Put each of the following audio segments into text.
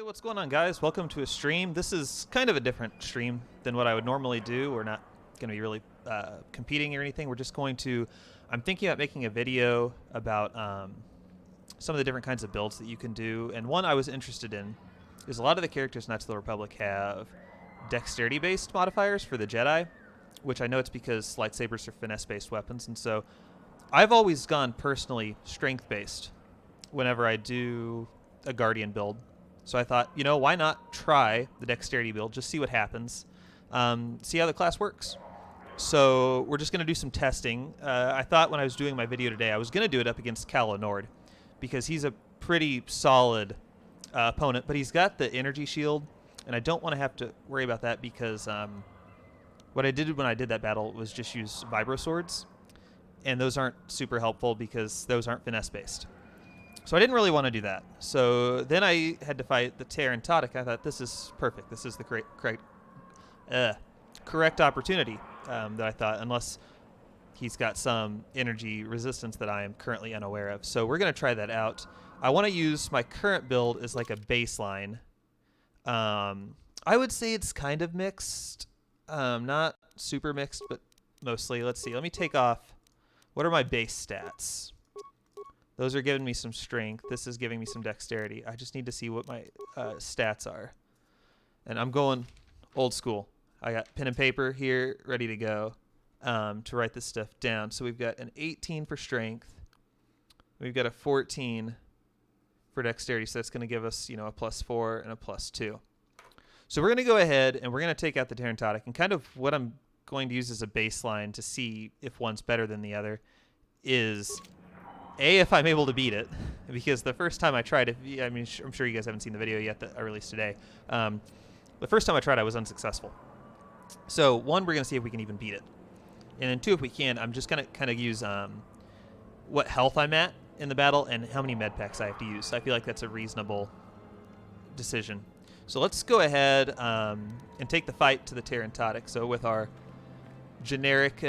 Hey, what's going on, guys? Welcome to a stream. This is kind of a different stream than what I would normally do. We're not going to be really competing or anything. We're just going to... I'm thinking about making a video about some of the different kinds of builds that you can do. And one I was interested in is a lot of the characters in Knights of the Republic have dexterity-based modifiers for the Jedi, which I know it's because lightsabers are finesse-based weapons. And so I've always gone personally strength-based whenever I do a Guardian build. So I thought, you know, why not try the dexterity build, just see what happens, see how the class works. So we're just going to do some testing. I thought when I was doing my video today, I was going to do it up against Calo Nord because he's a pretty solid opponent, but he's got the energy shield, and I don't want to have to worry about that because what I did when I did that battle was just use vibro swords, and those aren't super helpful because those aren't finesse-based. So I didn't really want to do that. So then I had to fight the Terrantodic. I thought, this is perfect. This is the correct opportunity that I thought, unless he's got some energy resistance that I am currently unaware of. So we're going to try that out. I want to use my current build as like a baseline. I would say it's kind of mixed. Not super mixed, but mostly. Let's see. Let me take off. What are my base stats? Those are giving me some strength. This is giving me some dexterity. I just need to see what my stats are. And I'm going old school. I got pen and paper here ready to go to write this stuff down. So we've got an 18 for strength. We've got a 14 for dexterity. So that's going to give us, you know, a +4 and a +2. So we're going to go ahead and we're going to take out the Terrantodic. And kind of what I'm going to use as a baseline to see if one's better than the other is... if I'm able to beat it, because the first time I tried it, I mean, I'm sure you guys haven't seen the video yet that I released today. The first time I tried, I was unsuccessful. So, one, we're going to see if we can even beat it. And then two, if we can, I'm just going to kind of use what health I'm at in the battle and how many med packs I have to use. So I feel like that's a reasonable decision. So let's go ahead and take the fight to the Terrantodic. So with our generic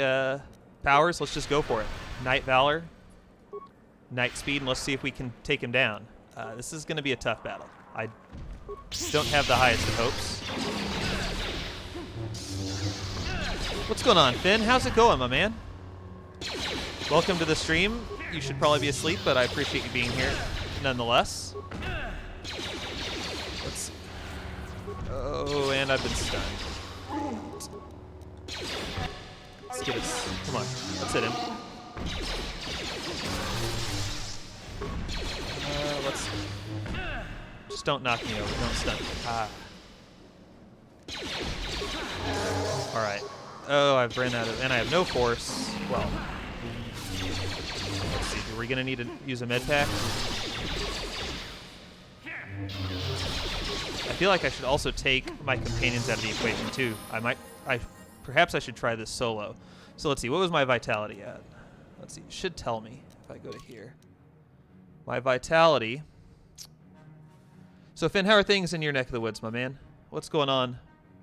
powers, let's just go for it. Knight Valor. Knight speed, and let's see if we can take him down. This is going to be a tough battle. I don't have the highest of hopes. What's going on, Finn? How's it going, my man? Welcome to the stream. You should probably be asleep, but I appreciate you being here nonetheless. Let's see. Oh, and I've been stunned. Let's get us. Come on. Let's hit him. Let's just don't knock me over. Don't stun me. Ah. All right. Oh, I've ran out of, and I have no force. Well, let's see. Are we gonna need to use a med pack? I feel like I should also take my companions out of the equation too. Perhaps I should try this solo. So let's see. What was my vitality at? Let's see. It should tell me if I go to here. My vitality. So, Finn, how are things in your neck of the woods, my man? What's going on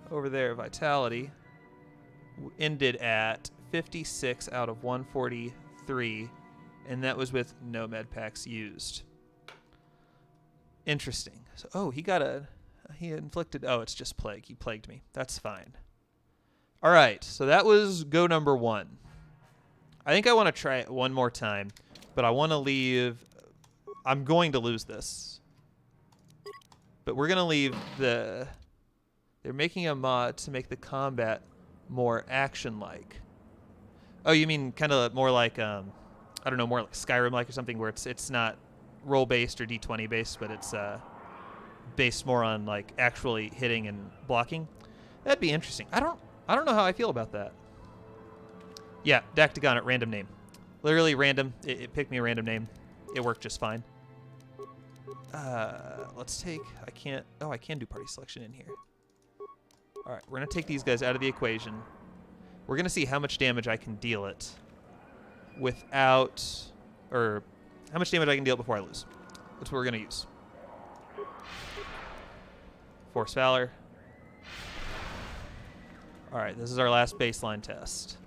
over there? Vitality ended at 56 out of 143, and that was with no med packs used. Interesting. So, oh, he inflicted, oh, it's just plague. He plagued me. That's fine. All right, so that was go number 1. I think I want to try it one more time, but I want to leave... I'm going to lose this. But we're going to leave the... They're making a mod to make the combat more action-like. Oh, you mean kind of more like, I don't know, more like Skyrim-like or something where it's not roll-based or D20-based, but it's based more on like actually hitting and blocking? That'd be interesting. I don't know how I feel about that. Yeah, Dactagon at random name. Literally random. It picked me a random name. It worked just fine. Let's take... I can't... Oh, I can do party selection in here. All right, we're going to take these guys out of the equation. We're going to see how much damage I can deal it without... Or how much damage I can deal it before I lose. That's what we're going to use. Force Valor. All right, this is our last baseline test.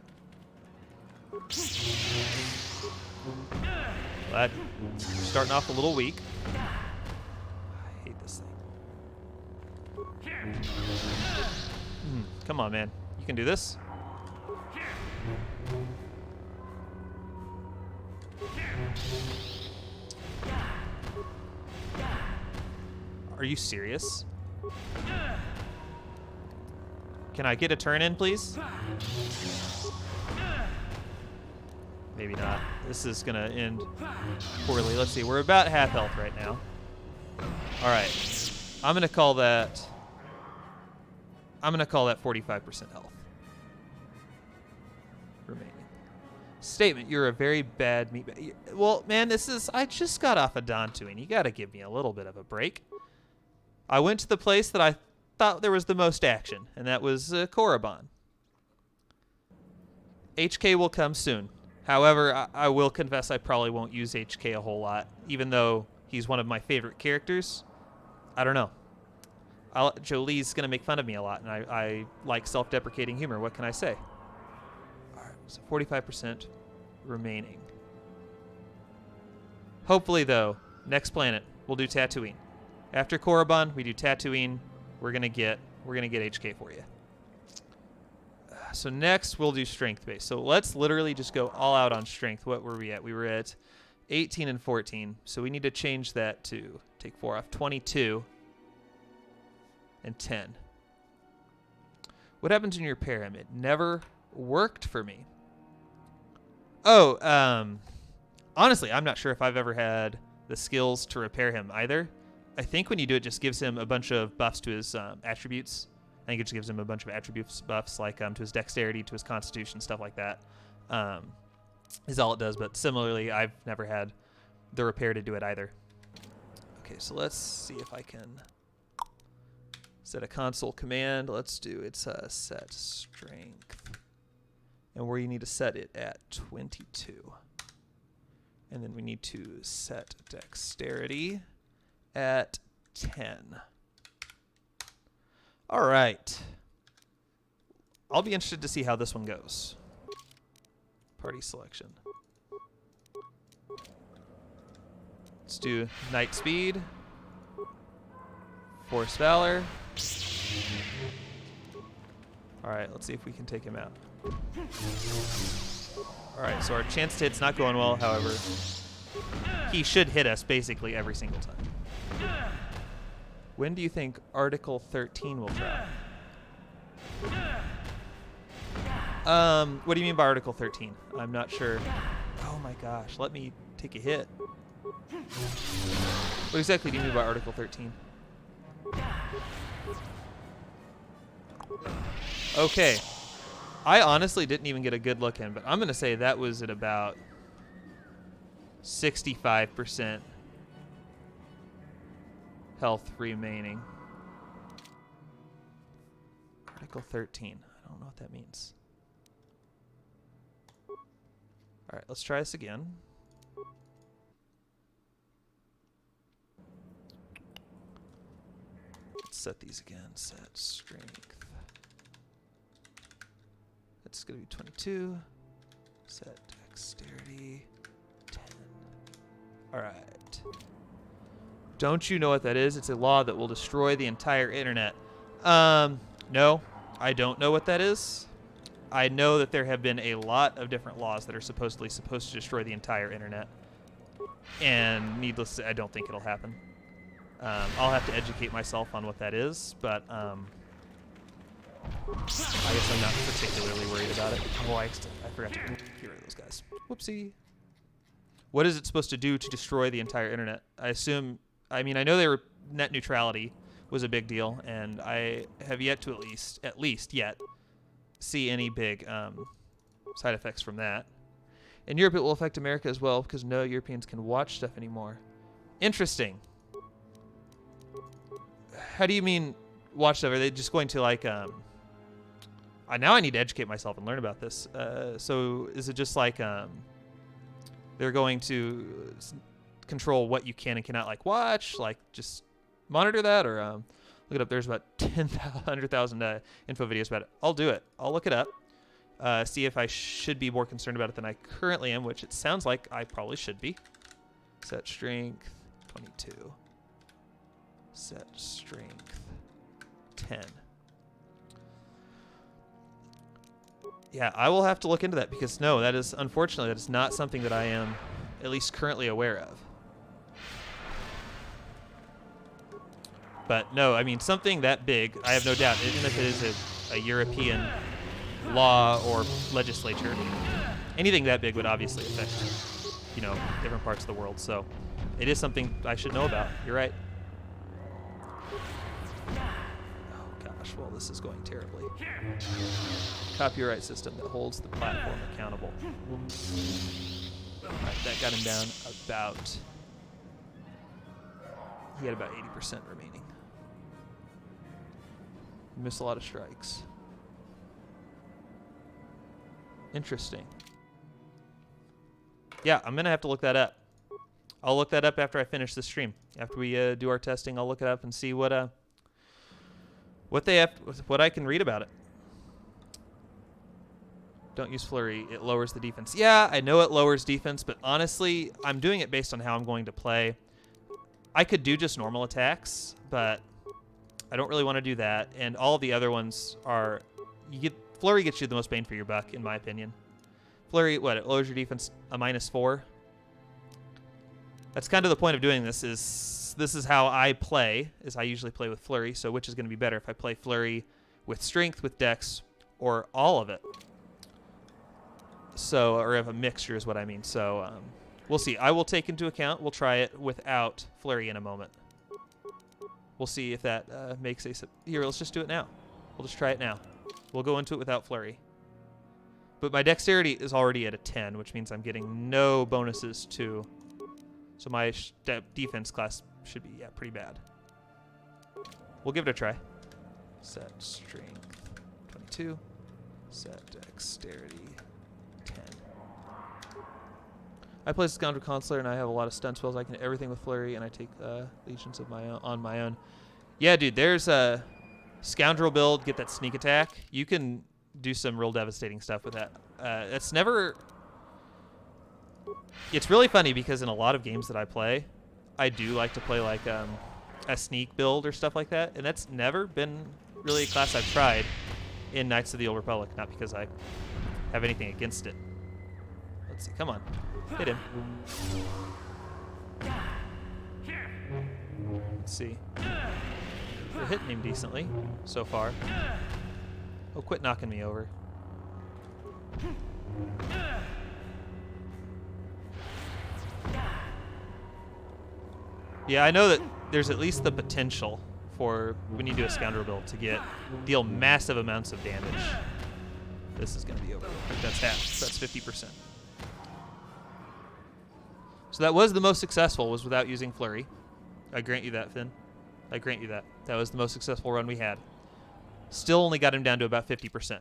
Glad starting off a little weak. I hate this thing. Come on, man. You can do this. Are you serious? Can I get a turn in, please? Maybe not. This is going to end poorly. Let's see. We're about half health right now. All right. I'm going to call that 45% health remaining. Statement, you're a very bad meatbag. Well, man, I just got off of Dantooine. You got to give me a little bit of a break. I went to the place that I thought there was the most action, and that was Korriban. HK will come soon. However, I will confess I probably won't use HK a whole lot, even though he's one of my favorite characters. I don't know. Jolie's going to make fun of me a lot, and I like self-deprecating humor. What can I say? All right, so 45% remaining. Hopefully, though, next planet, we'll do Tatooine. After Korriban, we do Tatooine. We're gonna get HK for you. So next, we'll do strength base. So let's literally just go all out on strength. What were we at? We were at 18 and 14. So we need to change that to, take 4 off, 22 and 10. What happens when you repair him? It never worked for me. Oh, honestly, I'm not sure if I've ever had the skills to repair him either. I think when you do it, just gives him a bunch of buffs to his attributes. I think it just gives him a bunch of attributes buffs, like to his dexterity, to his constitution, stuff like that. Is all it does. But similarly, I've never had the repair to do it either. Okay, so let's see if I can set a console command. Let's do set strength, and where you need to set it at 22, and then we need to set dexterity at 10. All right. I'll be interested to see how this one goes. Party selection. Let's do Night Speed. Force Valor. All right, let's see if we can take him out. All right, so our chance to hit's not going well, however. He should hit us basically every single time. When do you think Article 13 will drop? What do you mean by Article 13? I'm not sure. Oh my gosh, let me take a hit. What exactly do you mean by Article 13? Okay. I honestly didn't even get a good look in, but I'm going to say that was at about 65% health remaining. Article 13. I don't know what that means. All right, let's try this again. Let's set these again. Set strength. That's going to be 22. Set dexterity 10. All right. Don't you know what that is? It's a law that will destroy the entire internet. No, I don't know what that is. I know that there have been a lot of different laws that are supposed to destroy the entire internet. And needless to say, I don't think it'll happen. I'll have to educate myself on what that is, but I guess I'm not particularly worried about it. Oh, I forgot to get rid of those guys. Whoopsie. What is it supposed to do to destroy the entire internet? I know net neutrality was a big deal, and I have yet to at least yet see any big side effects from that. In Europe, it will affect America as well because no Europeans can watch stuff anymore. Interesting. How do you mean watch stuff? Are they just going to like? Now I need to educate myself and learn about this. So is it just like they're going to control what you can and cannot like watch, like just monitor that, or look it up? There's about 100,000 info videos about it. I'll do it. I'll look it up. See if I should be more concerned about it than I currently am, which it sounds like I probably should be. Set strength 22. Set strength 10. Yeah, I will have to look into that because no, that is unfortunately that is not something that I am at least currently aware of. But no, I mean something that big, I have no doubt, even if it is a European law or legislature, anything that big would obviously affect, you know, different parts of the world. So it is something I should know about. You're right. Oh gosh, well this is going terribly. Copyright system that holds the platform accountable. Alright, that got him down about... He had about 80% remaining. Missed a lot of strikes. Interesting. Yeah, I'm going to have to look that up. I'll look that up after I finish the stream. After we do our testing, I'll look it up and see what they have, what I can read about it. Don't use flurry. It lowers the defense. Yeah, I know it lowers defense, but honestly, I'm doing it based on how I'm going to play. I could do just normal attacks, but I don't really want to do that. And all of the other ones are... Flurry gets you the most bang for your buck, in my opinion. Flurry, what? It lowers your defense a -4. That's kind of the point of doing this. This is how I play, is I usually play with flurry. So which is going to be better if I play flurry with strength, with dex, or all of it? So, or have a mixture is what I mean. So, we'll see. I will take into account. We'll try it without flurry in a moment. We'll see if that makes a... Here, let's just do it now. We'll just try it now. We'll go into it without flurry. But my dexterity is already at a 10, which means I'm getting no bonuses to... So my defense class should be, yeah, pretty bad. We'll give it a try. Set strength 22. Set dexterity 10. I play Scoundrel Consular, and I have a lot of stun spells. I can hit everything with flurry, and I take legions of my own, on my own. Yeah, dude, there's a Scoundrel build. Get that sneak attack. You can do some real devastating stuff with that. It's never... It's really funny because in a lot of games that I play, I do like to play like a sneak build or stuff like that, and that's never been really a class I've tried in Knights of the Old Republic. Not because I have anything against it. Let's see. Come on. Hit him. Let's see. We're hitting him decently so far. Oh, quit knocking me over. Yeah, I know that there's at least the potential for when you do a Scoundrel build to deal massive amounts of damage. This is going to be over. That's half. So that's 50%. So that was the most successful, was without using flurry. I grant you that, Finn. I grant you that. That was the most successful run we had. Still only got him down to about 50%.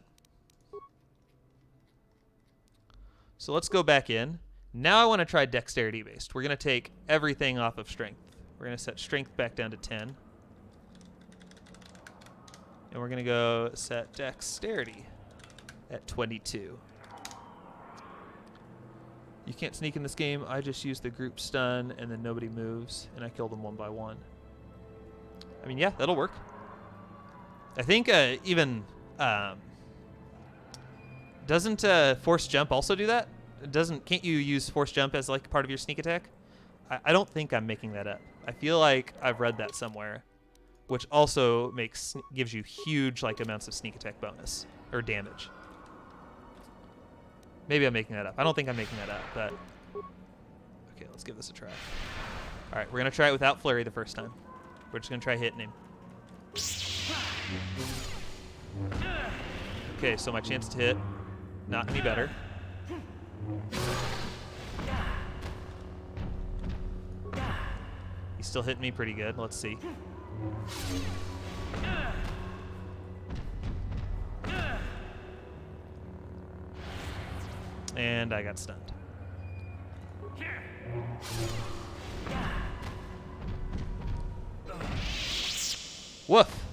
So let's go back in. Now I want to try dexterity based. We're going to take everything off of strength. We're going to set strength back down to 10. And we're going to go set dexterity at 22. You can't sneak in this game. I just use the group stun, and then nobody moves, and I kill them one by one. I mean, yeah, that'll work. I think even... doesn't force jump also do that? Can't you use force jump as like part of your sneak attack? I don't think I'm making that up. I feel like I've read that somewhere, which also gives you huge like amounts of sneak attack bonus or damage. Maybe I'm making that up. I don't think I'm making that up, but okay, let's give this a try. All right, we're gonna try it without flurry the first time. We're just gonna try hitting him. Okay, so my chance to hit, not any better. He's still hitting me pretty good. Let's see. And I got stunned. Woof.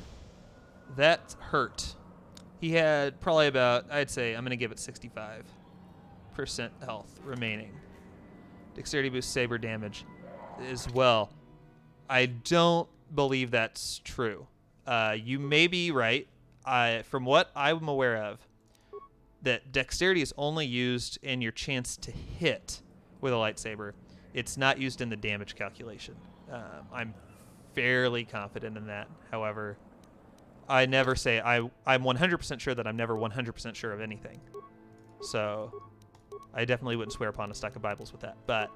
That hurt. He had probably about, I'd say, I'm going to give it 65% health remaining. Dexterity boosts saber damage as well. I don't believe that's true. You may be right. From what I'm aware of, that dexterity is only used in your chance to hit with a lightsaber. It's not used in the damage calculation. I'm fairly confident in that. However, I never say I'm 100% sure that I'm never 100% sure of anything. So I definitely wouldn't swear upon a stack of Bibles with that. But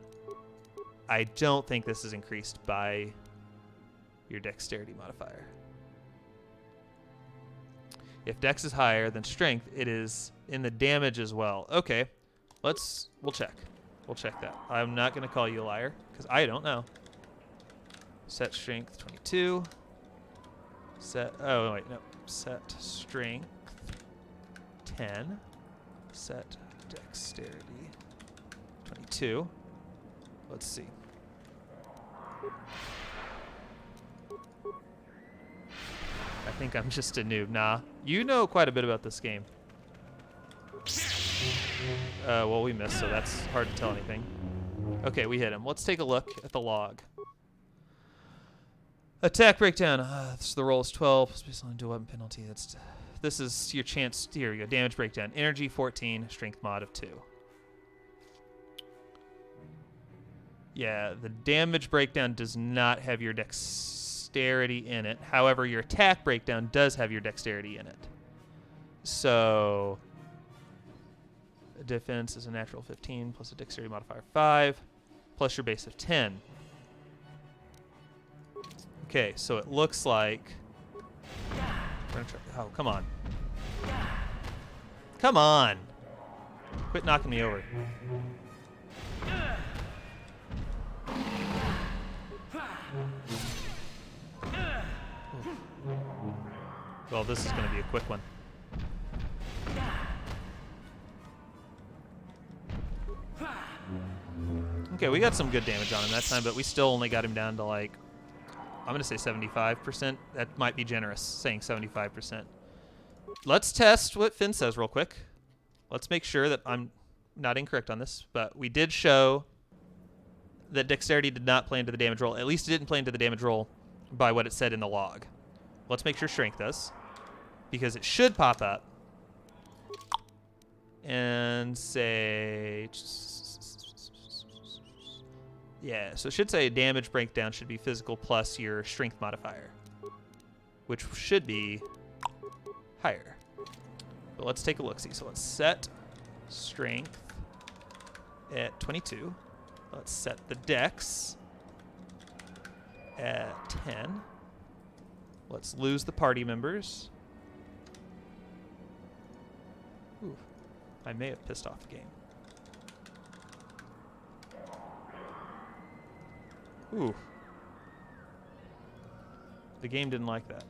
I don't think this is increased by your dexterity modifier. If dex is higher than strength, it is in the damage as well. Okay, we'll check. We'll check that. I'm not going to call you a liar because I don't know. Set strength 22. Set strength 10. Set dexterity 22. Let's see. I think I'm just a noob. Nah, you know quite a bit about this game. Well, we missed, so that's hard to tell anything. Okay, we hit him. Let's take a look at the log. Attack breakdown. So the roll is 12. Special into weapon penalty. This is your chance. Here we go. Damage breakdown. Energy 14. Strength mod of 2. Yeah, the damage breakdown does not have your dexterity in it. However, your attack breakdown does have your dexterity in it. So defense is a natural 15 plus a dexterity modifier 5 plus your base of 10. Okay, so it looks like we're gonna try. Oh, come on. Come on. Quit knocking me over. Well, this is going to be a quick one. Okay, we got some good damage on him that time, but we still only got him down to like, I'm going to say 75%. That might be generous, saying 75%. Let's test what Finn says real quick. Let's make sure that I'm not incorrect on this, but we did show that dexterity did not play into the damage roll. At least it didn't play into the damage roll by what it said in the log. Let's make sure strength does, because it should pop up and say, yeah, so it should say damage breakdown should be physical plus your strength modifier, which should be higher. But let's take a look-see. So let's set strength at 22. Let's set the dex at 10. Let's lose the party members. Ooh, I may have pissed off the game. Ooh. The game didn't like that.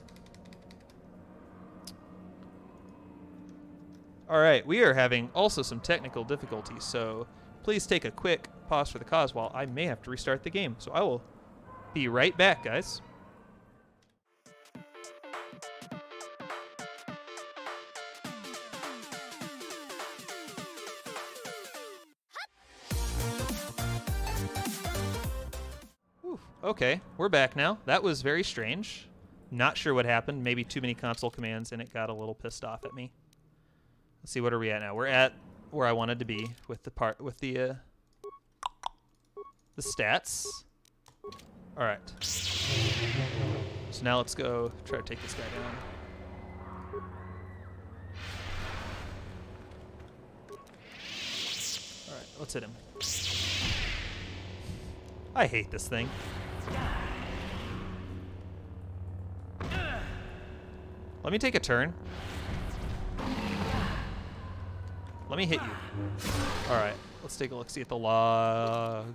All right, we are having also some technical difficulties, so please take a quick pause for the cause while I may have to restart the game. So I will be right back, guys. Okay, we're back now. That was very strange. Not sure what happened. Maybe too many console commands and it got a little pissed off at me. Let's see, what are we at now? We're at where I wanted to be with the stats. All right. So now let's go try to take this guy down. All right, let's hit him. I hate this thing. Let me take a turn. Let me hit you. All right, let's take a look. See at the log.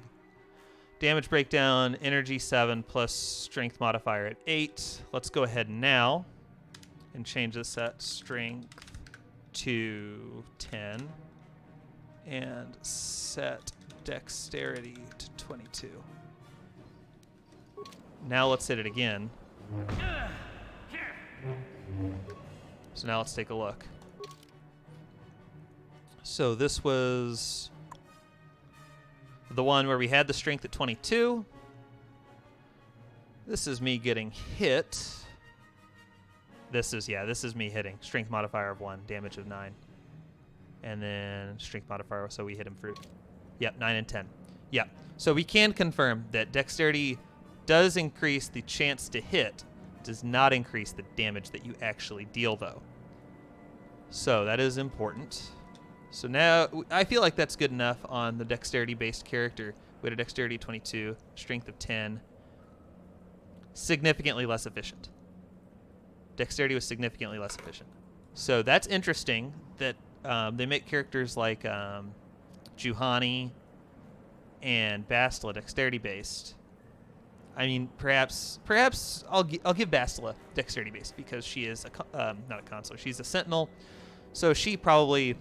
Damage breakdown, energy 7 plus strength modifier at 8. Let's go ahead now and change this set strength to 10 and set dexterity to 22. Now let's hit it again. So now let's take a look. So this was the one where we had the strength at 22. This is me getting hit This is me hitting. Strength modifier of 1, damage of 9. And then strength modifier, so we hit him for, yep, 9 and 10. Yep. So we can confirm that dexterity does increase the chance to hit, does not increase the damage that you actually deal, though. So that is important. So now I feel like that's good enough on the dexterity-based character. We had a dexterity 22, strength of 10. Significantly less efficient. Dexterity was significantly less efficient. So that's interesting that they make characters like Juhani and Bastila dexterity-based. I mean, perhaps I'll give Bastila dexterity-based because she is not a consular. She's a sentinel, so she probably,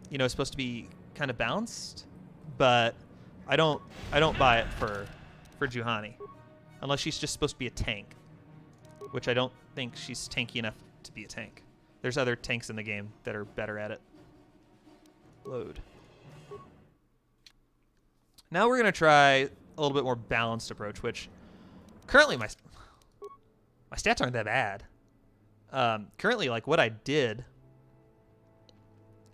you know, is supposed to be kind of balanced. But I don't buy it for Juhani, unless she's just supposed to be a tank, which I don't think she's tanky enough to be a tank. There's other tanks in the game that are better at it. Load. Now we're gonna try a little bit more balanced approach, which currently my stats aren't that bad. Currently, like, what I did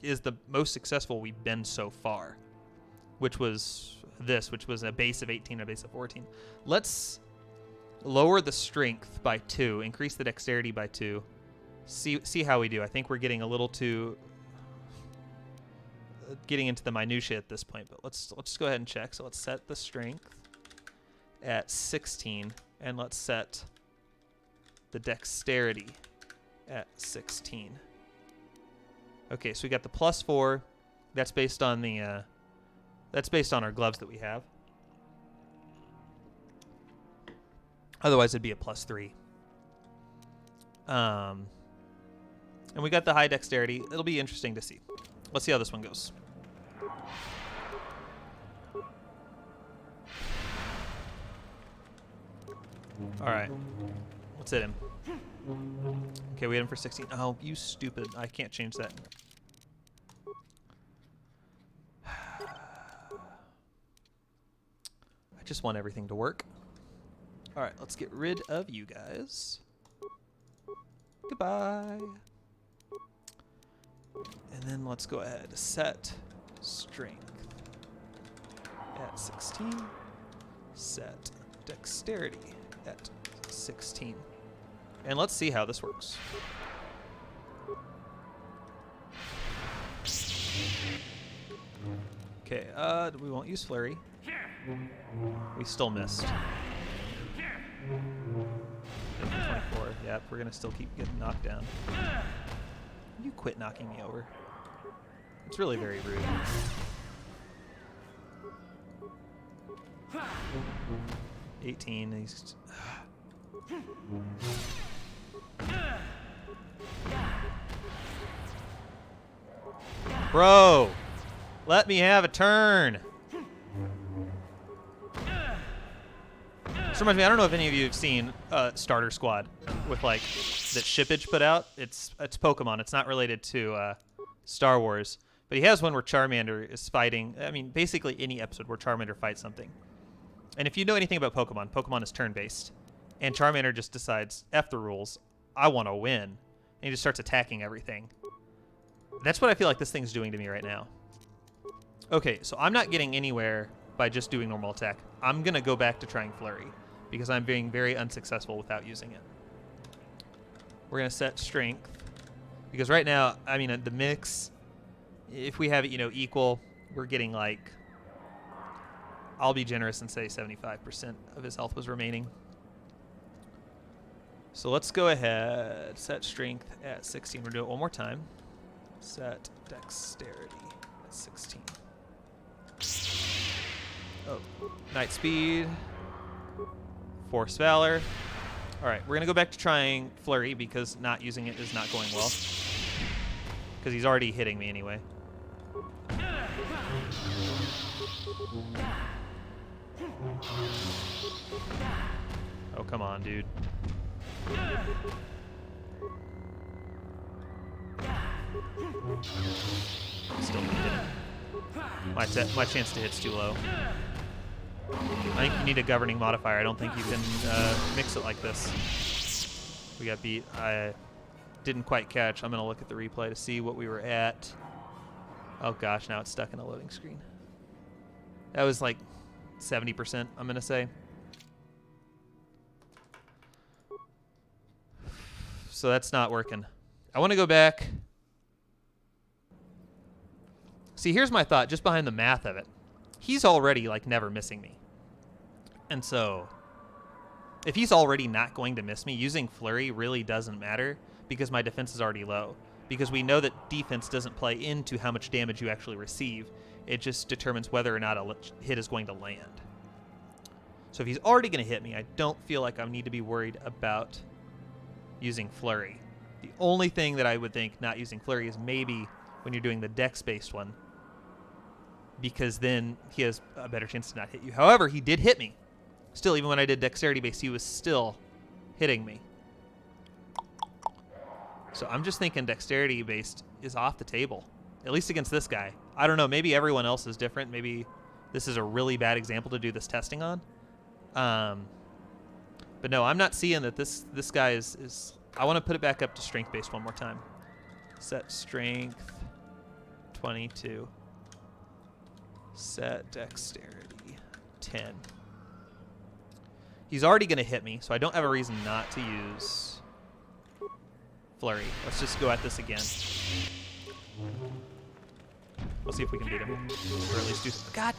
is the most successful we've been so far, which was a base of 18 and a base of 14. Let's lower the strength by 2, increase the dexterity by 2. See how we do. I think we're getting a little too getting into the minutia at this point, but let's go ahead and check. So let's set the strength at 16, and let's set the dexterity at 16. Okay, so we got the +4. That's based on the our gloves that we have. Otherwise, it'd be a +3. And we got the high dexterity. It'll be interesting to see. Let's see how this one goes. All right, let's hit him. Okay, we hit him for 16. Oh, you stupid. I can't change that. I just want everything to work. All right, let's get rid of you guys. Goodbye. And then let's go ahead. Set strength at 16. Set dexterity at 16. And let's see how this works. Okay, we won't use flurry. We still missed. 24. Yep, we're gonna still keep getting knocked down. You quit knocking me over. It's really very rude. $18. He's bro, let me have a turn. This reminds me, I don't know if any of you have seen Starter Squad with, like, that Shippage put out. It's Pokemon. It's not related to Star Wars. But he has one where Charmander is fighting. I mean, basically any episode where Charmander fights something. And if you know anything about Pokemon, Pokemon is turn-based. And Charmander just decides, F the rules, I want to win. And he just starts attacking everything. That's what I feel like this thing's doing to me right now. Okay, so I'm not getting anywhere by just doing normal attack. I'm going to go back to trying Flurry, because I'm being very unsuccessful without using it. We're going to set strength, because right now, I mean, the mix, if we have it, you know, equal, we're getting, like, I'll be generous and say 75% of his health was remaining. So let's go ahead, set strength at 16. We'll do it one more time. Set dexterity at 16. Oh, Night Speed, Force Valor. All right, we're going to go back to trying Flurry because not using it is not going well. Because he's already hitting me anyway. Oh, come on, dude. Still not hitting. My chance to hit's too low. I think you need a governing modifier. I don't think you can mix it like this. We got beat. didn't quite catch, I'm going to look at the replay to see what we were at. Oh gosh, now it's stuck in a loading screen. That was like 70%, I'm going to say. So that's not working. I want to go back. See, here's my thought, just behind the math of it. He's already, like, never missing me. And so, if he's already not going to miss me, using Flurry really doesn't matter because my defense is already low. Because we know that defense doesn't play into how much damage you actually receive. It just determines whether or not a hit is going to land. So if he's already going to hit me, I don't feel like I need to be worried about using Flurry. The only thing that I would think not using Flurry is maybe when you're doing the dex-based one, because then he has a better chance to not hit you. However, he did hit me. Still, even when I did dexterity-based, he was still hitting me. So I'm just thinking dexterity-based is off the table, at least against this guy. I don't know. Maybe everyone else is different. Maybe this is a really bad example to do this testing on. But no, I'm not seeing that this guy is... I want to put it back up to strength-based one more time. Set strength 22. Set dexterity 10. He's already going to hit me, so I don't have a reason not to use Flurry. Let's just go at this again. We'll see if we can beat him. Or at least do... God!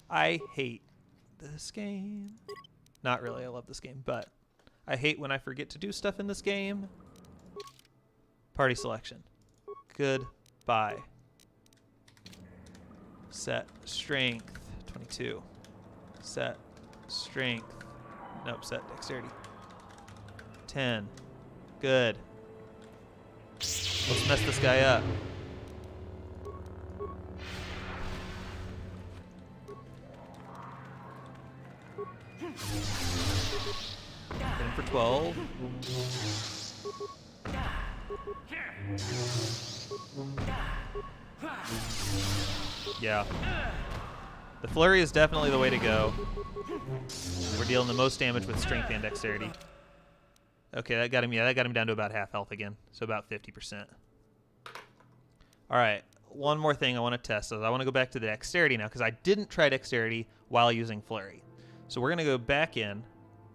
I hate this game. Not really, I love this game, but I hate when I forget to do stuff in this game. Party selection. Goodbye. Set strength 22. Set strength. Nope, set dexterity 10. Good. Let's mess this guy up. Hit him for 12. Yeah. The Flurry is definitely the way to go. We're dealing the most damage with strength and dexterity. Okay, that got him. Yeah, that got him down to about half health again, so about 50%. All right, one more thing I want to test is I want to go back to the dexterity now because I didn't try dexterity while using Flurry. So we're going to go back in,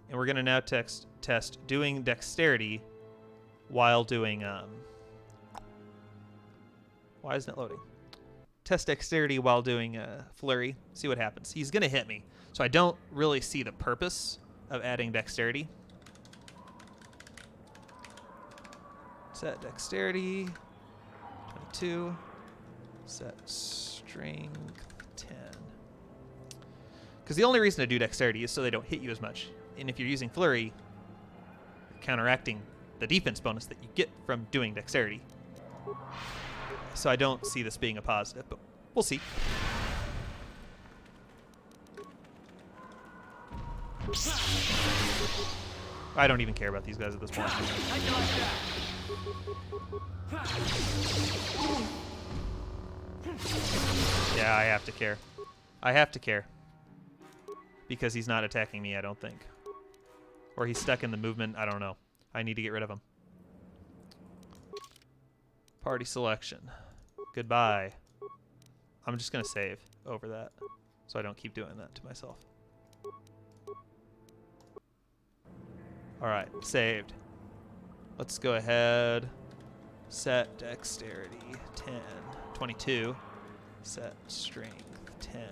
and we're going to now test doing dexterity while doing... Why isn't it loading? Test dexterity while doing Flurry. See what happens. He's going to hit me, so I don't really see the purpose of adding dexterity. Set dexterity 22. Set strength 10. Because the only reason to do dexterity is so they don't hit you as much. And if you're using Flurry, you're counteracting the defense bonus that you get from doing dexterity. So I don't see this being a positive, but we'll see. I don't even care about these guys at this point. Yeah, I have to care. I have to care. Because he's not attacking me, I don't think. Or he's stuck in the movement, I don't know. I need to get rid of him. Party selection. Goodbye. I'm just going to save over that so I don't keep doing that to myself. All right, saved. Let's go ahead. Set dexterity 10. 22. Set strength 10.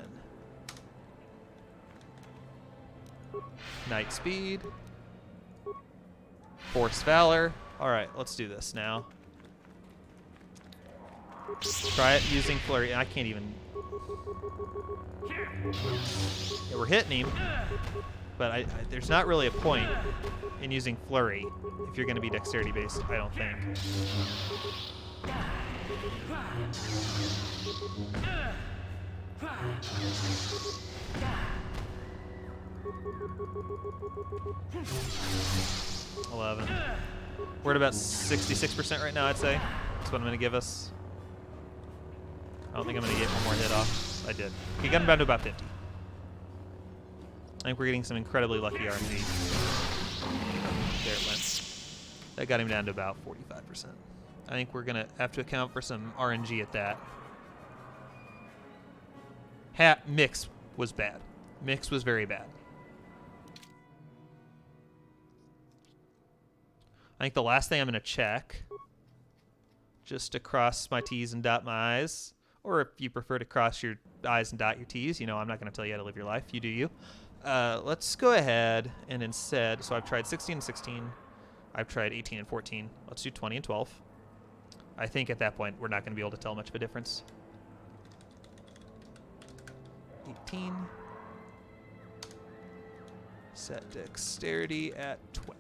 Night speed. Force valor. All right, let's do this now. Try it using Flurry. I can't even... Yeah, we're hitting him, but there's not really a point in using Flurry if you're going to be dexterity based, I don't think. We're at about 66% right now, I'd say. That's what I'm going to give us. I don't think I'm going to get one more hit off. I did. Okay, got him down to about 50. I think we're getting some incredibly lucky RNG. There it went. That got him down to about 45%. I think we're going to have to account for some RNG at that. Mix was bad. Mix was very bad. I think the last thing I'm going to check, just to cross my T's and dot my I's, or if you prefer to cross your I's and dot your T's, you know, I'm not going to tell you how to live your life. You do you. Let's go ahead and instead, so I've tried 16 and 16. I've tried 18 and 14. Let's do 20 and 12. I think at that point, we're not going to be able to tell much of a difference. 18. Set dexterity at 12.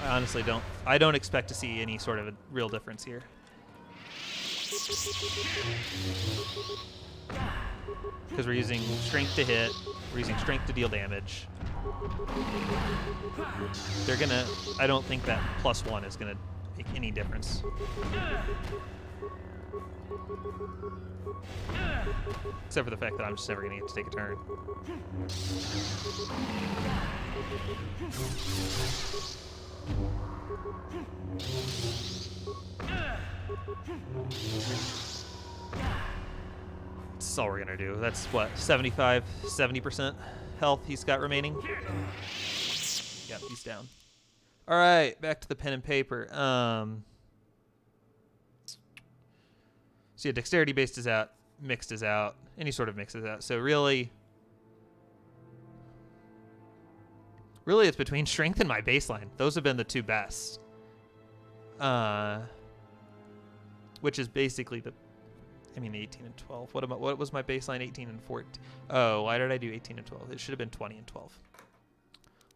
I honestly don't expect to see any sort of a real difference here. Because we're using strength to hit, we're using strength to deal damage. They're gonna, I don't think that +1 is gonna make any difference. Except for the fact that I'm just never gonna get to take a turn. That's all we're gonna do. That's what, 70% health he's got remaining? Yep, he's down. All right, back to the pen and paper. So yeah, dexterity based is out, mixed is out, any sort of mix is out. So really it's between strength and my baseline. Those have been the two best. Which is basically the, I mean, 18 and 12. What was my baseline? 18 and 14. Oh, why did I do 18 and 12? It should have been 20 and 12.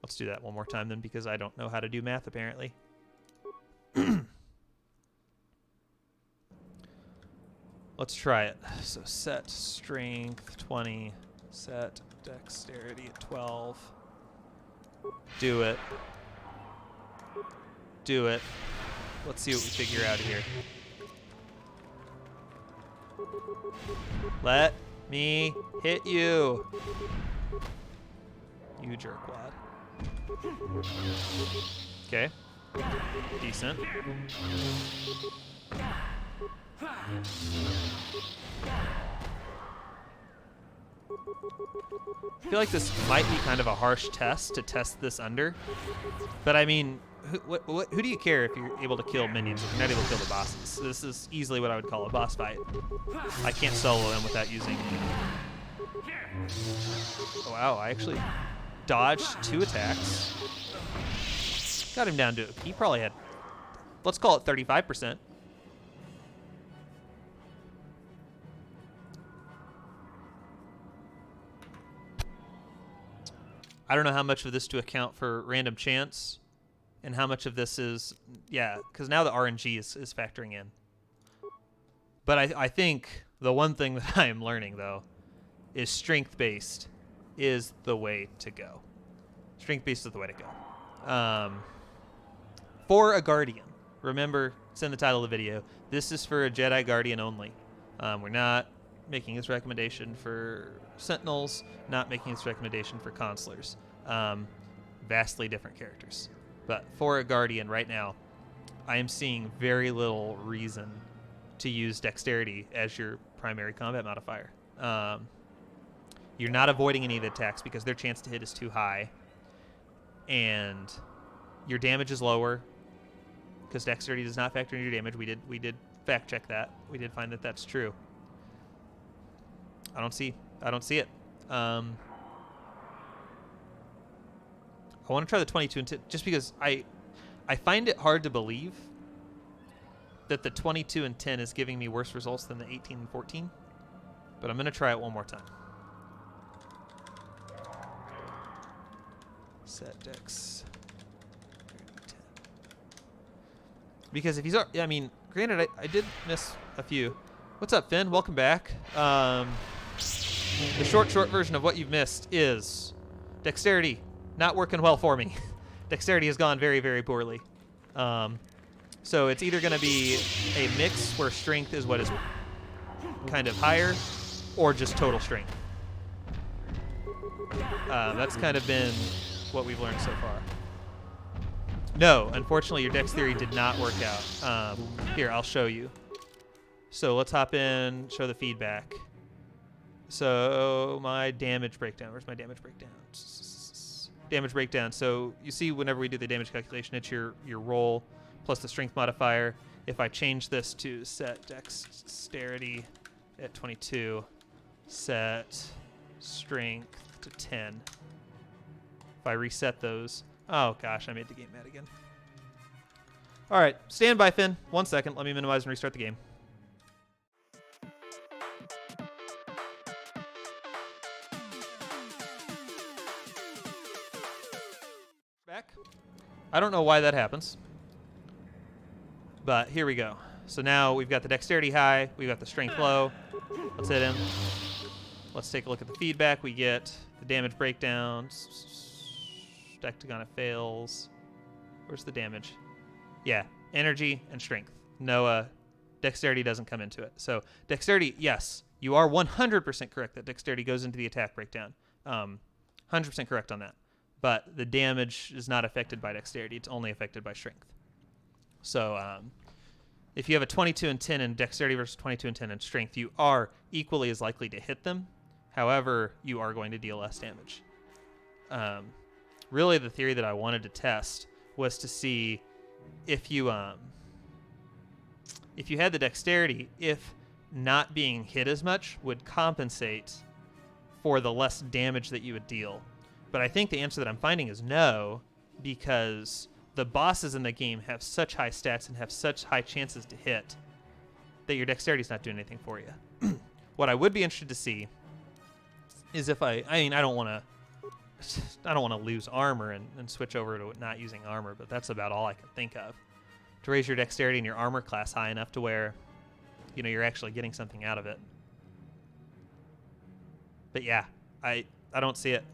Let's do that one more time then, because I don't know how to do math apparently. Let's try it. So set strength 20, set dexterity at 12. Do it. Do it. Let's see what we figure out here. Let me hit you. You jerkwad. Okay. Decent. I feel like this might be kind of a harsh test to test this under, but I mean, who do you care if you're able to kill minions if you're not able to kill the bosses? This is easily what I would call a boss fight. I can't solo him without using... Oh, wow, I actually dodged 2 attacks. Got him down to... He probably had... Let's call it 35%. I don't know how much of this to account for random chance and how much of this is, yeah, because now the RNG is factoring in. But I think the one thing that I am learning, though, is strength-based is the way to go. Strength-based is the way to go. For a Guardian, remember, it's in the title of the video, this is for a Jedi Guardian only. We're not making this recommendation for Sentinels, not making this recommendation for Consulars. Vastly different characters. But for a Guardian right now, I am seeing very little reason to use Dexterity as your primary combat modifier. You're not avoiding any of the attacks because their chance to hit is too high. And your damage is lower because Dexterity does not factor in your damage. We did fact check that. We did find that that's true. I don't see it. I want to try the 22 and 10 just because I find it hard to believe that the 22 and 10 is giving me worse results than the 18 and 14. But I'm going to try it one more time. Set dex 10. Because if he's, I mean, granted, I did miss a few. What's up, Finn? Welcome back. The short version of what you've missed is Dexterity not working well for me. Dexterity has gone very, very poorly. So it's either going to be a mix where strength is what is kind of higher, or just total strength. That's kind of been what we've learned so far. No, unfortunately, your dex theory did not work out. Here, I'll show you. So let's hop in, show the feedback. So my damage breakdown. Where's my damage breakdown? Damage breakdown. So you see whenever we do the damage calculation, it's your roll plus the strength modifier. If I change this to set dexterity at 22, set strength to 10. If I reset those, oh gosh, I made the game mad again. All right, stand by, Finn. 1 second. Let me minimize and restart the game. Back. I don't know why that happens, but here we go. So now we've got the dexterity high, we've got the strength low. Let's hit him. Let's take a look at the feedback. We get the damage breakdown. Dectagon fails. Where's the damage? Yeah, energy and strength. No, dexterity doesn't come into it. So dexterity, yes, you are 100% correct that dexterity goes into the attack breakdown. 100% correct on that. But the damage is not affected by dexterity. It's only affected by strength. So if you have a 22 and 10 in dexterity versus 22 and 10 in strength, you are equally as likely to hit them. However, you are going to deal less damage. Really, the theory that I wanted to test was to see if you had the dexterity, if not being hit as much would compensate for the less damage that you would deal. But I think the answer that I'm finding is no, because the bosses in the game have such high stats and have such high chances to hit that your dexterity is not doing anything for you. What I would be interested to see is if I don't want to lose armor and switch over to not using armor, but that's about all I can think of. To raise your dexterity and your armor class high enough to where, you're actually getting something out of it. But yeah, I don't see it.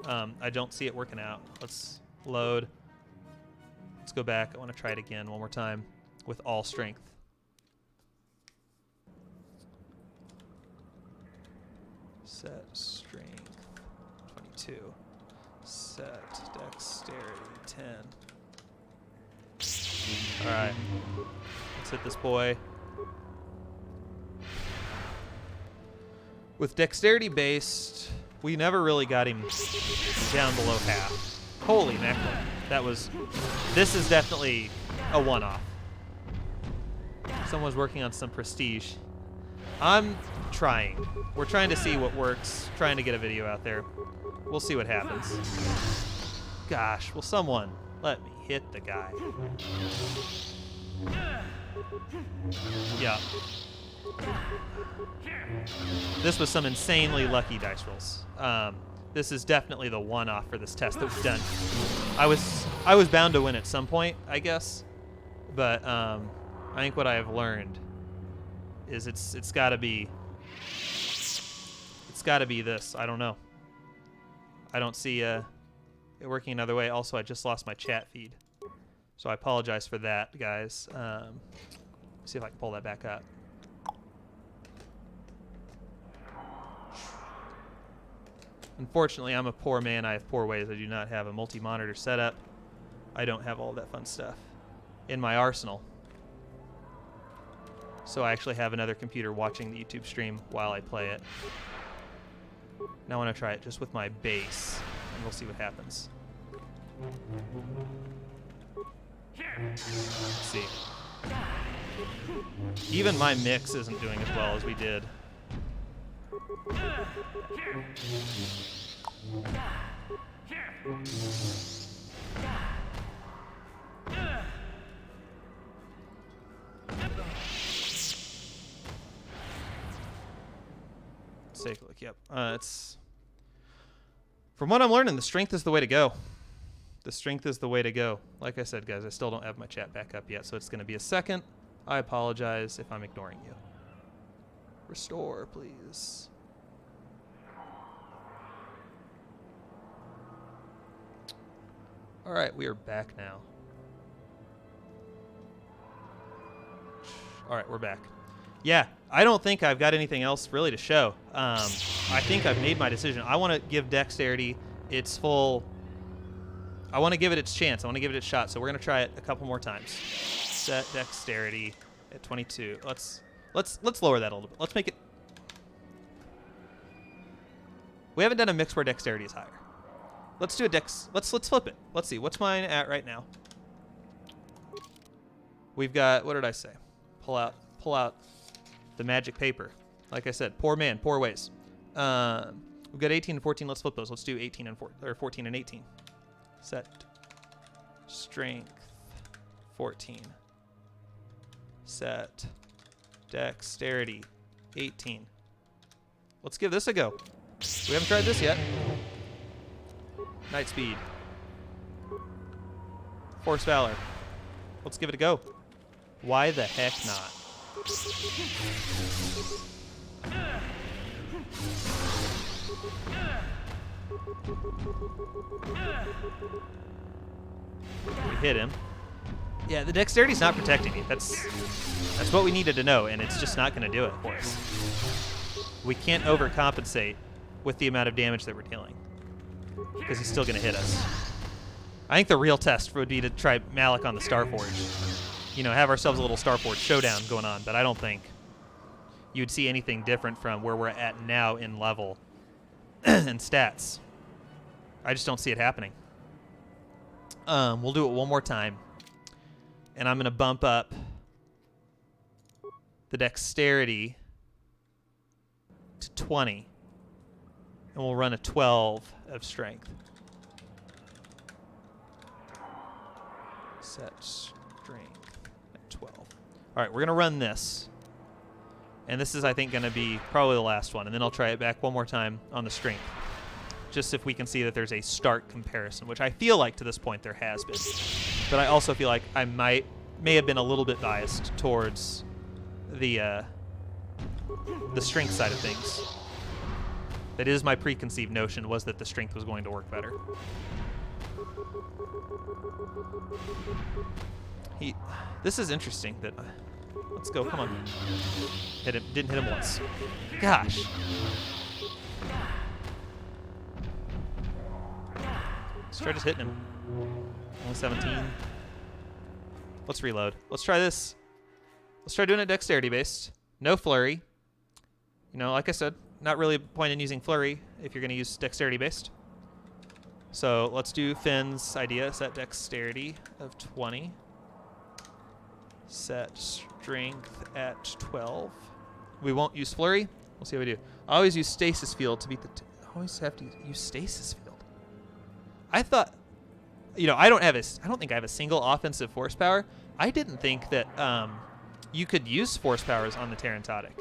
I don't see it working out. Let's load. Let's go back. I want to try it again one more time with all strength. Set strength 22. Set dexterity 10. All right. Let's hit this boy. With dexterity based, we never really got him down below half. Holy mackerel. This is definitely a one-off. Someone's working on some prestige. I'm trying. We're trying to see what works, trying to get a video out there. We'll see what happens. Gosh, will someone let me hit the guy? Yeah. This was some insanely lucky dice rolls. This is definitely the one-off for this test that we've done. I was bound to win at some point, I guess, but I think what I have learned is it's got to be this. I don't know. I don't see it working another way. Also, I just lost my chat feed, so I apologize for that, guys. See if I can pull that back up. Unfortunately, I'm a poor man. I have poor ways. I do not have a multi-monitor setup. I don't have all that fun stuff in my arsenal. So I actually have another computer watching the YouTube stream while I play it. Now I want to try it just with my base, and we'll see what happens. Let's see. Even my mix isn't doing as well as we did. Let's take a look. Yep. It's from what I'm learning, the strength is the way to go. The strength is the way to go. Like I said, guys, I still don't have my chat back up yet, so it's going to be a second. I apologize if I'm ignoring you. Restore, please. All right, we are back now. All right, we're back. Yeah, I don't think I've got anything else really to show. I think I've made my decision. I want to give dexterity its full. I want to give it its chance. I want to give it its shot. So we're gonna try it a couple more times. Set dexterity at 22. Let's lower that a little bit. Let's make it. We haven't done a mix where dexterity is higher. Let's do a dex. Let's flip it. Let's see. What's mine at right now? We've got. What did I say? Pull out the magic paper. Like I said, poor man, poor ways. We've got 18 and 14. Let's flip those. Let's do 18 and 14 and 18. Set strength 14. Set dexterity 18. Let's give this a go. We haven't tried this yet. Night speed. Force valor. Let's give it a go. Why the heck not? We hit him. Yeah, the dexterity's not protecting me. That's what we needed to know, and it's just not going to do it for us. We can't overcompensate with the amount of damage that we're dealing, because he's still going to hit us. I think the real test would be to try Malik on the Starforge. You know, have ourselves a little Starforge showdown going on, but I don't think you'd see anything different from where we're at now in level and stats. I just don't see it happening. We'll do it one more time, and I'm going to bump up the dexterity to 20, and we'll run a 12 of strength. Set strength at 12. All right, we're going to run this. And this is, I think, going to be probably the last one. And then I'll try it back one more time on the strength. Just if we can see that there's a stark comparison, which I feel like to this point there has been. But I also feel like I may have been a little bit biased towards the strength side of things. That is my preconceived notion, was that the strength was going to work better. This is interesting. That let's go. Come on. Hit him. Didn't hit him once. Gosh. Let's try just hitting him. Only 17. Let's reload. Let's try this. Let's try doing it dexterity based. No flurry. You know, like I said, not really a point in using flurry if you're going to use dexterity based. So let's do Finn's idea. Set dexterity of 20. Set strength at 12. We won't use flurry. We'll see how we do. I always use stasis field to beat the. I always have to use stasis field. I thought, you know, I don't think I have a single offensive force power. I didn't think that you could use force powers on the Terrantodic,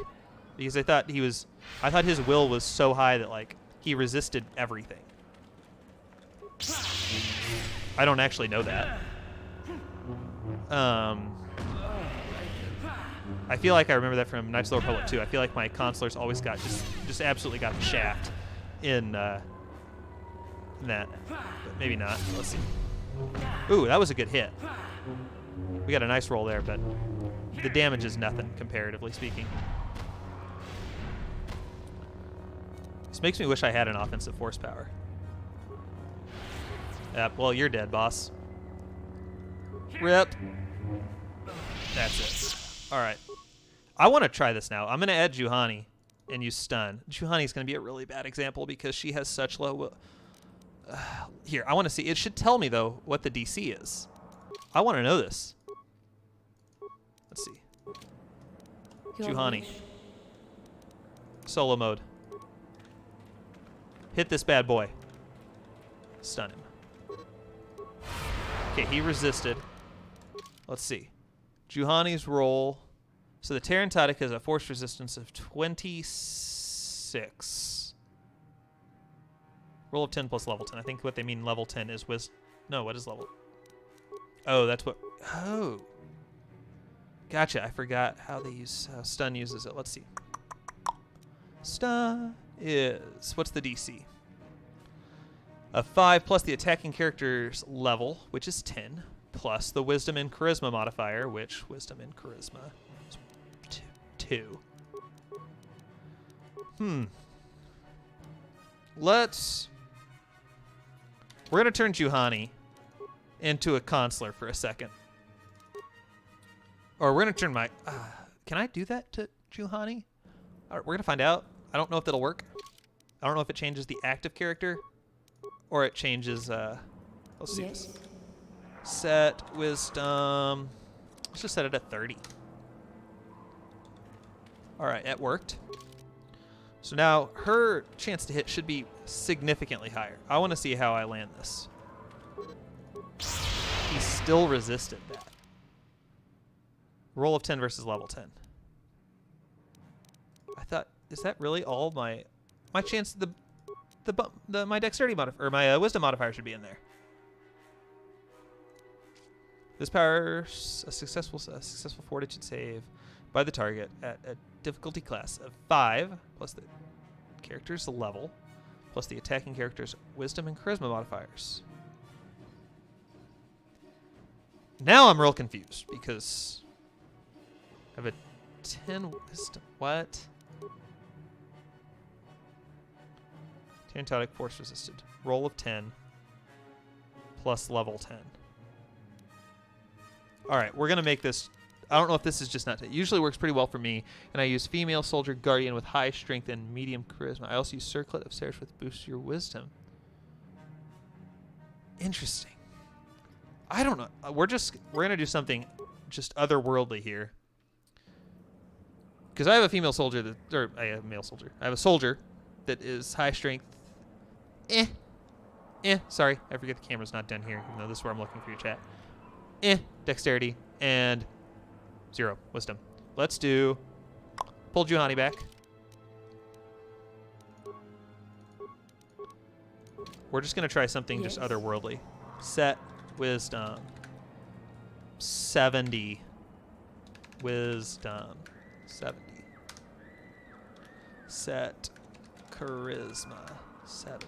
because I thought his will was so high that like he resisted everything. I don't actually know that. I feel like I remember that from Knights of the Old Republic 2. I feel like my consulars always got just absolutely got the shaft in that. But maybe not. Let's see. Ooh, that was a good hit. We got a nice roll there, but the damage is nothing comparatively speaking. This makes me wish I had an offensive force power. Yep, well, you're dead, boss. Rip. That's it. All right. I want to try this now. I'm going to add Juhani and use stun. Juhani's going to be a really bad example because she has such low... here, I want to see. It should tell me, though, what the DC is. I want to know this. Let's see. Juhani. Solo mode. Hit this bad boy. Stun him. Okay, he resisted. Let's see. Juhani's roll. So the Terrantodic has a force resistance of 26. Roll of 10 plus level 10. I think what they mean level 10 is wisdom. No, what is level? Oh, that's what... Oh. Gotcha. I forgot how they use... stun uses it. Let's see. Stun is... What's the DC? A 5 plus the attacking character's level, which is 10, plus the wisdom and charisma modifier, which wisdom and charisma is 2. 2. We're going to turn Juhani into a consular for a second. Or we're going to turn my... can I do that to Juhani? We're going to find out. I don't know if that'll work. I don't know if it changes the active character or it changes... let's see this. Set wisdom. Let's just set it at 30. All right, it worked. So now her chance to hit should be significantly higher. I want to see how I land this. He still resisted that. Roll of 10 versus level 10. I thought, is that really all my chance? My dexterity modifier or my wisdom modifier should be in there. This powers a successful fortitude save by the target at a difficulty class of 5 plus the character's level plus the attacking character's wisdom and charisma modifiers. Now I'm real confused because I have a 10 wisdom. What? Tantonic force resisted. Roll of 10 plus level 10. All right, we're going to make this... I don't know if this is just not... It usually works pretty well for me, and I use female soldier guardian with high strength and medium charisma. I also use circlet of Seraph with boosts your wisdom. Interesting. I don't know. We're going to do something just otherworldly here. Because I have a female soldier or I have a male soldier. I have a soldier that is high strength. Sorry, I forget the camera's not done here, even though this is where I'm looking for your chat. Dexterity and 0 wisdom. Let's do pull Juhani back. We're just going to try something just otherworldly. Set wisdom 70. Wisdom 70. Set charisma 70.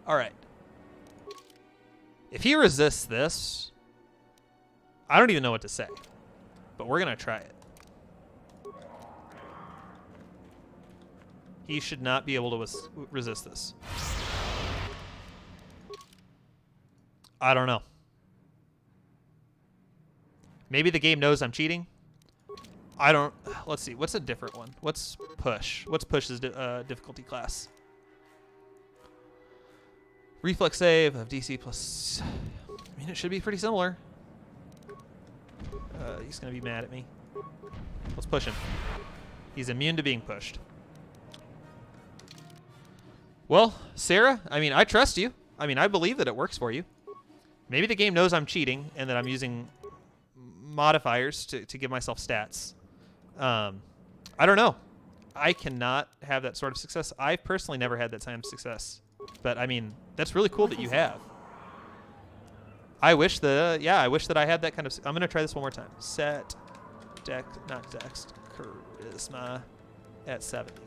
All right. If he resists this, I don't even know what to say, but we're going to try it. He should not be able to resist this. I don't know. Maybe the game knows I'm cheating. I don't... Let's see. What's a different one? What's push? What's push's difficulty class? Reflex save of DC plus... I mean, it should be pretty similar. He's going to be mad at me. Let's push him. He's immune to being pushed. Well, Sarah, I mean, I trust you. I mean, I believe that it works for you. Maybe the game knows I'm cheating and that I'm using modifiers to give myself stats. I don't know. I cannot have that sort of success. I've personally never had that kind of success. But, I mean, that's really cool that you have. I wish that, I wish that I had that kind of... I'm going to try this one more time. Set, charisma at 70.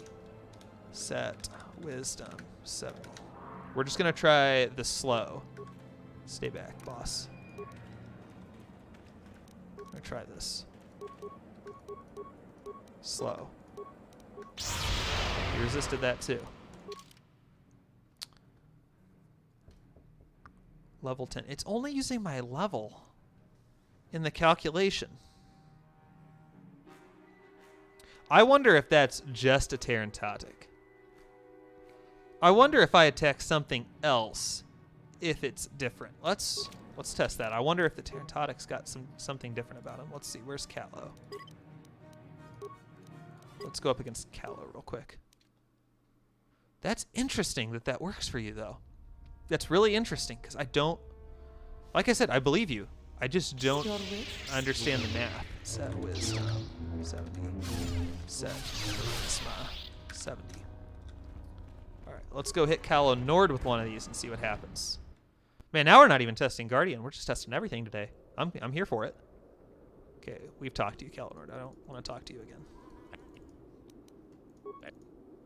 Set, wisdom, 70. We're just going to try the slow. Stay back, boss. I'm going to try this. Slow. He resisted that too. Level 10. It's only using my level in the calculation. I wonder if that's just a Tarantotic. I wonder if I attack something else, if it's different. Let's test that. I wonder if the Tarantotic's got something different about him. Let's see. Where's Callow? Let's go up against Callow real quick. That's interesting that works for you, though. That's really interesting, because I don't... Like I said, I believe you. I just don't understand the math. Set wisdom, 70. Set charisma, 70. All right, let's go hit Callow Nord with one of these and see what happens. Man, now we're not even testing Guardian. We're just testing everything today. I'm here for it. Okay, we've talked to you, Callow Nord. I don't want to talk to you again.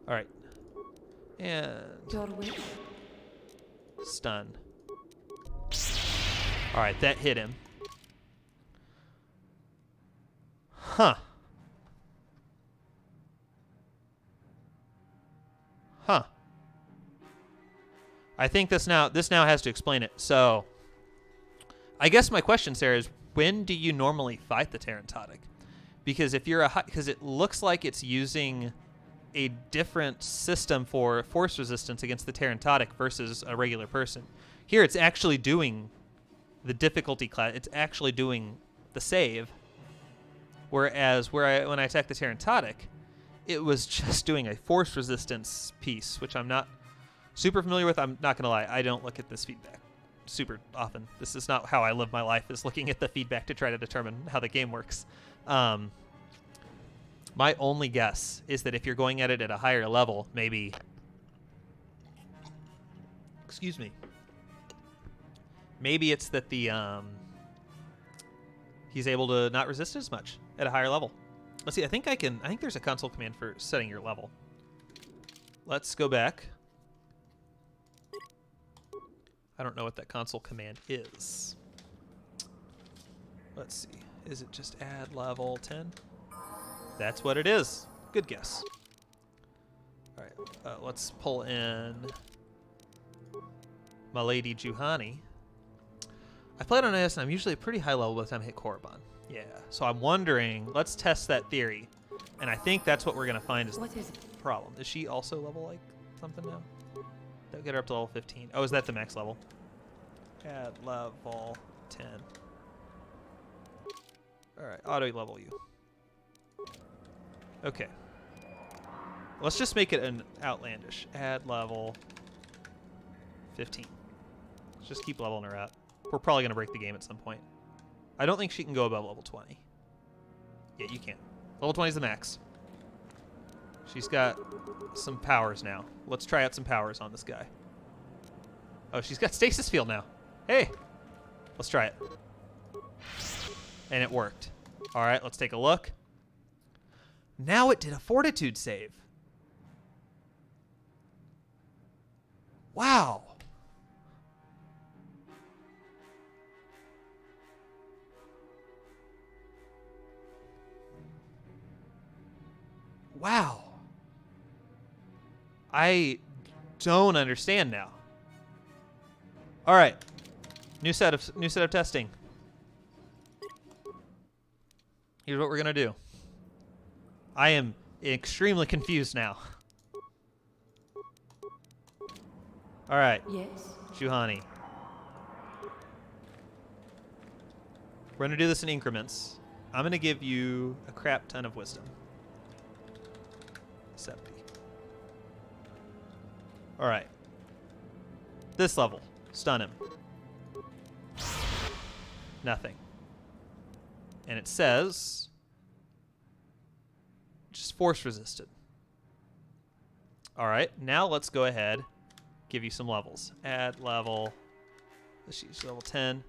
All right. And... stun. All right, that hit him. Huh. I think this now has to explain it. So, I guess my question, Sarah, is when do you normally fight the Terrantotic? Because if you're because it looks like it's using a different system for force resistance against the Terrantotic versus a regular person. Here, it's actually doing the difficulty class. It's actually doing the save. Whereas when I attacked the Terrantotic, it was just doing a force resistance piece, which I'm not super familiar with. I'm not going to lie. I don't look at this feedback super often. This is not how I live my life, is looking at the feedback to try to determine how the game works. My only guess is that if you're going at it at a higher level, maybe... Excuse me. Maybe it's that the he's able to not resist as much at a higher level. Let's see. I think there's a console command for setting your level. Let's go back. I don't know what that console command is. Let's see. Is it just add level 10? That's what it is. Good guess. All right. Let's pull in my lady Juhani. I played on NES, and I'm usually a pretty high level by the time I hit Korriban. Yeah. So I'm wondering, let's test that theory. And I think that's what we're going to find is the problem. Is she also level like something now? That'll get her up to level 15. Oh, is that the max level? Add level 10. All right, auto level you. Okay. Let's just make it an outlandish. Add level 15. Let's just keep leveling her up. We're probably going to break the game at some point. I don't think she can go above level 20. Yeah, you can. Level 20 is the max. She's got some powers now. Let's try out some powers on this guy. Oh, she's got stasis field now. Hey, let's try it. And it worked. All right, let's take a look. Now it did a fortitude save. Wow. Wow. I don't understand now. All right. New set of testing. Here's what we're going to do. I am extremely confused now. All right. Yes. Juhani. We're going to do this in increments. I'm going to give you a crap ton of wisdom. 70. All right. This level. Stun him. Nothing. And it says just force resisted. All right. Now let's go ahead. Give you some levels. Add level. She's level 10.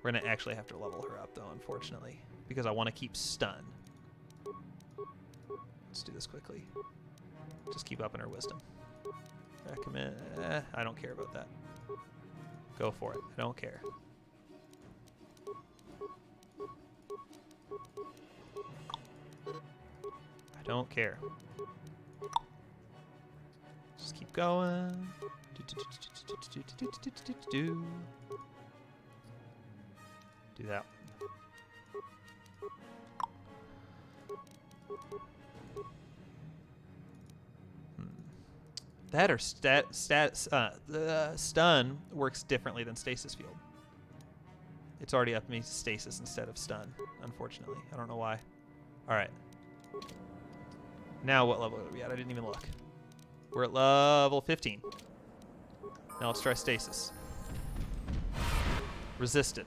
We're going to actually have to level her up, though, unfortunately, because I want to keep stun. Let's do this quickly. Just keep upping her wisdom. Recommend. I don't care about that. Go for it. I don't care. I don't care. Just keep going. Do that one. That or stun works differently than stasis field. It's already up me stasis instead of stun, unfortunately. I don't know why. All right. Now what level are we at? I didn't even look. We're at level 15. Now let's try stasis. Resisted.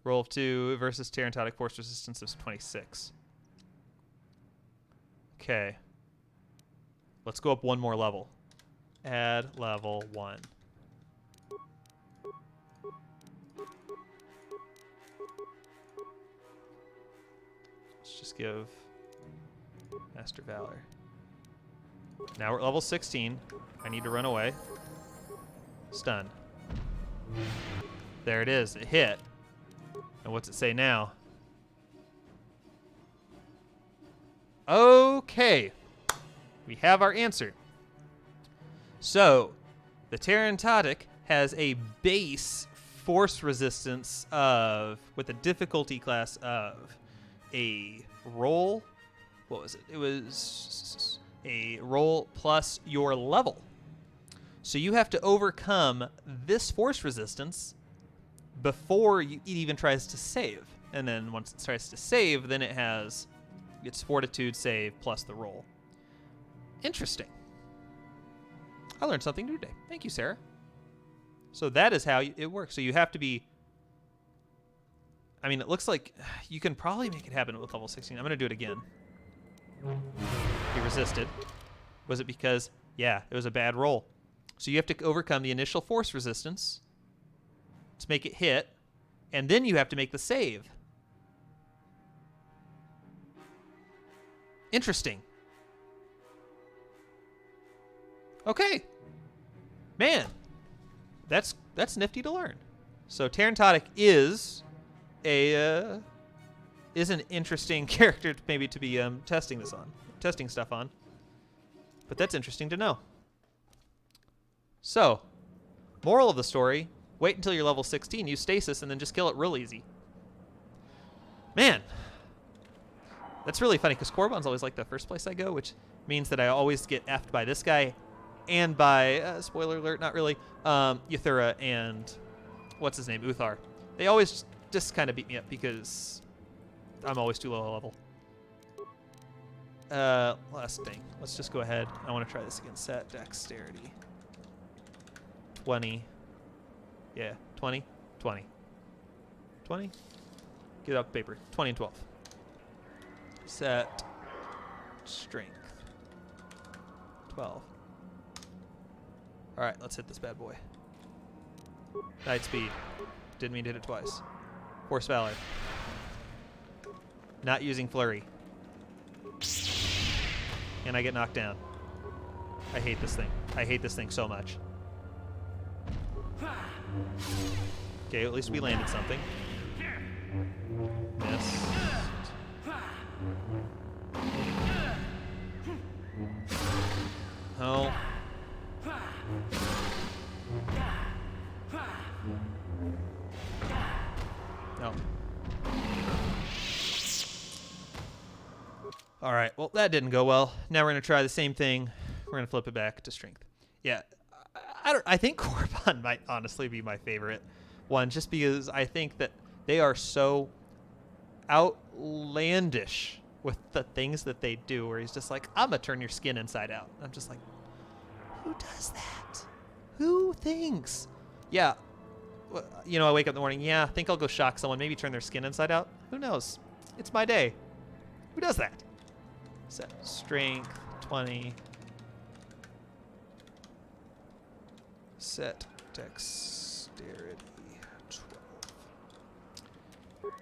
Roll of 2 versus Terrantotic force resistance of 26. Okay. Let's go up one more level. Add level 1. Let's just give Master Valor. Now we're at level 16. I need to run away. Stun. There it is. It hit. And what's it say now? Okay. We have our answer. So, the Terrantodic has a base force resistance of, with a difficulty class of a roll. What was it? It was a roll plus your level. So you have to overcome this force resistance before it even tries to save. And then once it tries to save, then it has its fortitude save plus the roll. Interesting. I learned something new today. Thank you, Sarah. So that is how it works. So you have to be... I mean, it looks like you can probably make it happen with level 16. I'm going to do it again. He resisted. Was it because... Yeah, it was a bad roll. So you have to overcome the initial force resistance to make it hit, and then you have to make the save. Interesting. Okay. Man, that's nifty to learn. So Terrantodic is an interesting character maybe to be testing stuff on. But that's interesting to know. So, moral of the story, wait until you're level 16, use stasis, and then just kill it real easy. Man, that's really funny, because Corbon's always like the first place I go, which means that I always get effed by this guy and by, spoiler alert, not really, Yuthura and, what's his name, Uthar. They always just kind of beat me up because I'm always too low a level. Last thing. Let's just go ahead. I want to try this again. Set dexterity. 20. Yeah, 20. 20. 20. Get up paper. 20 and 12. Set strength. 12. All right, let's hit this bad boy. Night speed. Didn't mean to hit it twice. Force valor. Not using flurry. And I get knocked down. I hate this thing. I hate this thing so much. Okay, at least we landed something. Missed. Oh. No. All right, well, that didn't go well. Now we're going to try the same thing. We're going to flip it back to strength. Yeah, I think Corbon might honestly be my favorite one, just because I think that they are so outlandish with the things that they do, where he's just like, I'm going to turn your skin inside out. I'm just like, who does that? Who thinks? Yeah, you know, I wake up in the morning, yeah, I think I'll go shock someone, maybe turn their skin inside out. Who knows? It's my day. Who does that? Set strength 20. Set dexterity 12.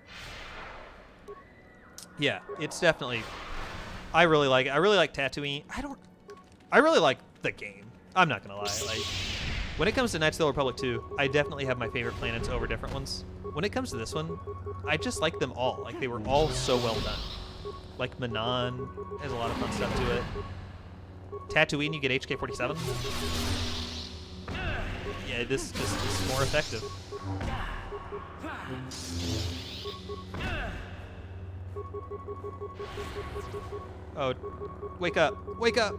Yeah, it's definitely. I really like it. I really like Tatooine. I really like the game. I'm not gonna lie. Like, when it comes to Knights of the Old Republic 2, I definitely have my favorite planets over different ones. When it comes to this one, I just like them all. Like, they were all so well done. Like Manan has a lot of fun stuff to it. Tatooine, you get HK-47. Yeah, this is more effective. Oh, wake up! Wake up!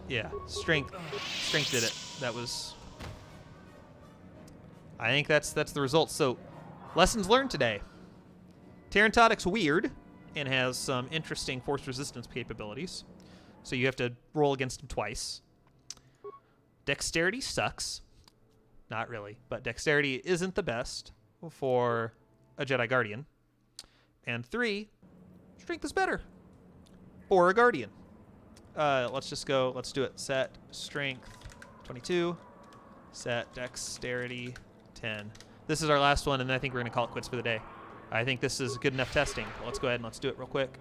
Yeah. Strength did it. That was. I think that's the result. So, lessons learned today. Terrantodic's weird and has some interesting force resistance capabilities. So you have to roll against him twice. Dexterity sucks. Not really, but dexterity isn't the best for a Jedi Guardian. And 3, strength is better for a Guardian. Let's just go. Let's do it. Set strength 22. Set dexterity 10. This is our last one, and I think we're going to call it quits for the day. I think this is good enough testing. Let's go ahead and let's do it real quick.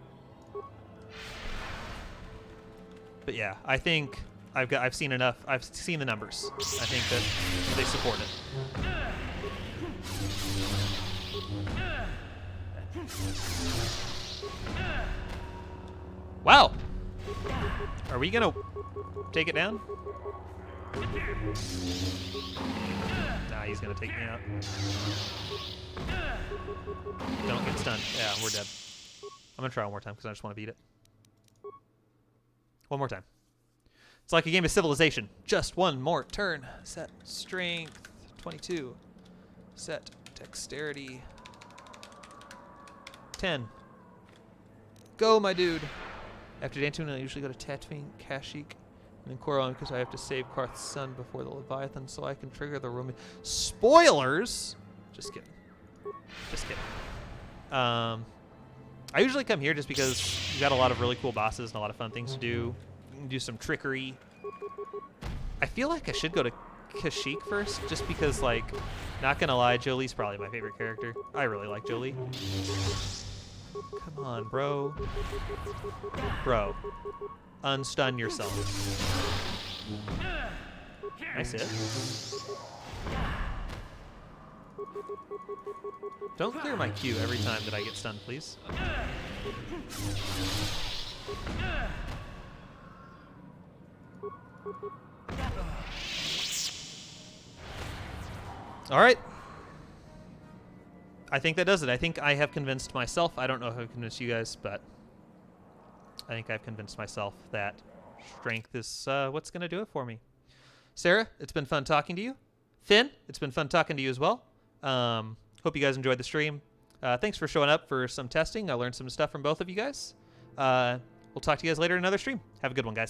But yeah, I think I've seen enough. I've seen the numbers. I think that they support it. Wow. Are we gonna take it down? Nah, he's gonna take me out. Don't get stunned. Yeah, we're dead. I'm gonna try one more time because I just want to beat it. One more time. It's like a game of Civilization. Just one more turn. Set strength 22. Set dexterity 10. Go, my dude. After Dantooine, I usually go to Tatooine, Kashyyyk, and then Korra because I have to save Karth's son before the Leviathan so I can trigger the Roman. Spoilers! Just kidding. Just kidding. I usually come here just because you got a lot of really cool bosses and a lot of fun things to do. You can do some trickery. I feel like I should go to Kashyyyk first, just because, like, not gonna lie, Jolie's probably my favorite character. I really like Jolie. Come on, bro. Bro. Unstun yourself. Nice hit. Don't clear my queue every time that I get stunned, please. All right. I think that does it. I think I have convinced myself. I don't know how to convince you guys, but I think I've convinced myself that strength is what's going to do it for me. Sarah, it's been fun talking to you. Finn, it's been fun talking to you as well. Hope you guys enjoyed the stream. Thanks for showing up for some testing. I learned some stuff from both of you guys. We'll talk to you guys later in another stream. Have a good one, guys.